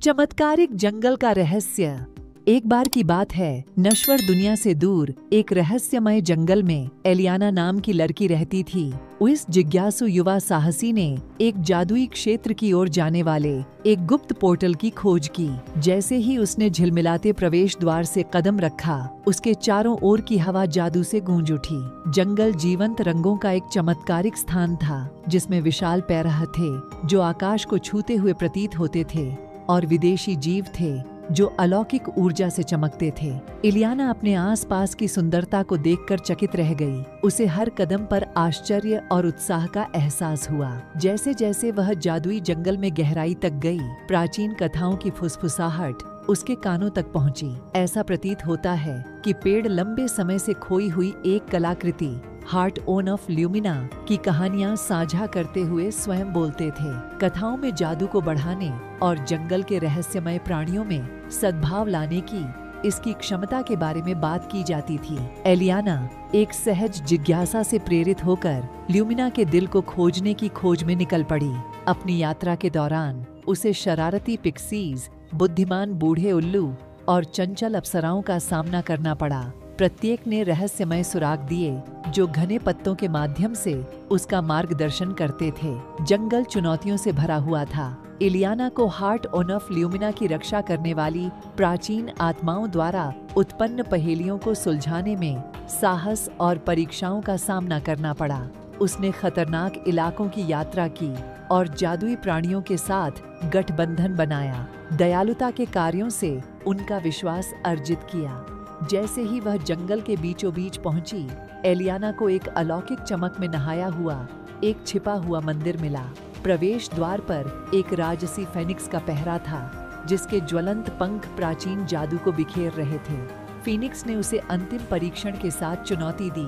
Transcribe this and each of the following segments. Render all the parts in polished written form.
चमत्कारिक जंगल का रहस्य। एक बार की बात है, नश्वर दुनिया से दूर एक रहस्यमय जंगल में एलियाना नाम की लड़की रहती थी। इस जिज्ञासु युवा साहसी ने एक जादुई क्षेत्र की ओर जाने वाले एक गुप्त पोर्टल की खोज की। जैसे ही उसने झिलमिलाते प्रवेश द्वार से कदम रखा, उसके चारों ओर की हवा जादू से गूंज उठी। जंगल जीवंत रंगों का एक चमत्कारिक स्थान था, जिसमें विशाल पैराह थे जो आकाश को छूते हुए प्रतीत होते थे, और विदेशी जीव थे जो अलौकिक ऊर्जा से चमकते थे। इलियाना अपने आसपास की सुंदरता को देखकर चकित रह गई। उसे हर कदम पर आश्चर्य और उत्साह का एहसास हुआ। जैसे जैसे वह जादुई जंगल में गहराई तक गई, प्राचीन कथाओं की फुसफुसाहट उसके कानों तक पहुंची। ऐसा प्रतीत होता है कि पेड़ लंबे समय से खोई हुई एक कलाकृति, हार्ट ओन ऑफ ल्यूमिना की कहानियां साझा करते हुए स्वयं बोलते थे। कथाओं में जादू को बढ़ाने और जंगल के रहस्यमय प्राणियों में सद्भाव लाने की इसकी क्षमता के बारे में बात की जाती थी। एलियाना एक सहज जिज्ञासा से प्रेरित होकर ल्यूमिना के दिल को खोजने की खोज में निकल पड़ी। अपनी यात्रा के दौरान उसे शरारती पिक्सीज, बुद्धिमान बूढ़े उल्लू और चंचल अप्सराओं का सामना करना पड़ा। प्रत्येक ने रहस्यमय सुराग दिए जो घने पत्तों के माध्यम से उसका मार्गदर्शन करते थे। जंगल चुनौतियों से भरा हुआ था। इलियाना को हार्ट ओन ऑफ ल्यूमिना की रक्षा करने वाली प्राचीन आत्माओं द्वारा उत्पन्न पहेलियों को सुलझाने में साहस और परीक्षाओं का सामना करना पड़ा। उसने खतरनाक इलाकों की यात्रा की और जादुई प्राणियों के साथ गठबंधन बनाया। दयालुता के कार्यों से उनका विश्वास अर्जित किया। जैसे ही वह जंगल के बीचों बीच पहुंची, एलियाना को एक अलौकिक चमक में नहाया हुआ एक छिपा हुआ मंदिर मिला। प्रवेश द्वार पर एक राजसी फेनिक्स का पहरा था, जिसके ज्वलंत पंख प्राचीन जादू को बिखेर रहे थे। फीनिक्स ने उसे अंतिम परीक्षण के साथ चुनौती दी,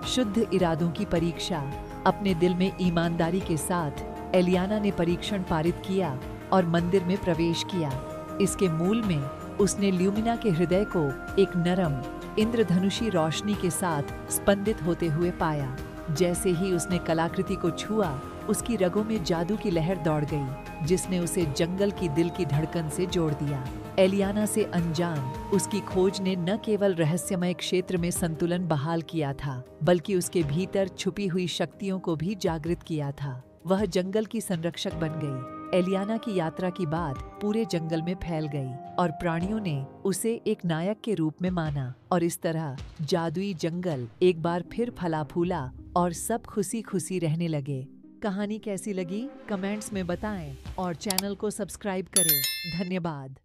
शुद्ध इरादों की परीक्षा। अपने दिल में ईमानदारी के साथ एलियाना ने परीक्षण पारित किया और मंदिर में प्रवेश किया। इसके मूल में उसने ल्यूमिना के हृदय को एक नरम, इंद्रधनुषी रोशनी के साथ स्पंदित होते हुए पाया। जैसे ही उसने कलाकृति को छुआ, उसकी रगों में जादू की लहर दौड़ गई, जिसने उसे जंगल की दिल की धड़कन से जोड़ दिया। एलियाना से अनजान उसकी खोज ने न केवल रहस्यमय क्षेत्र में संतुलन बहाल किया था, बल्कि उसके भीतर छुपी हुई शक्तियों को भी जागृत किया था। वह जंगल की संरक्षक बन गई। एलियाना की यात्रा की बात पूरे जंगल में फैल गई और प्राणियों ने उसे एक नायक के रूप में माना। और इस तरह जादुई जंगल एक बार फिर फला फूला और सब खुशी खुशी रहने लगे। कहानी कैसी लगी कमेंट्स में बताएं और चैनल को सब्सक्राइब करें। धन्यवाद।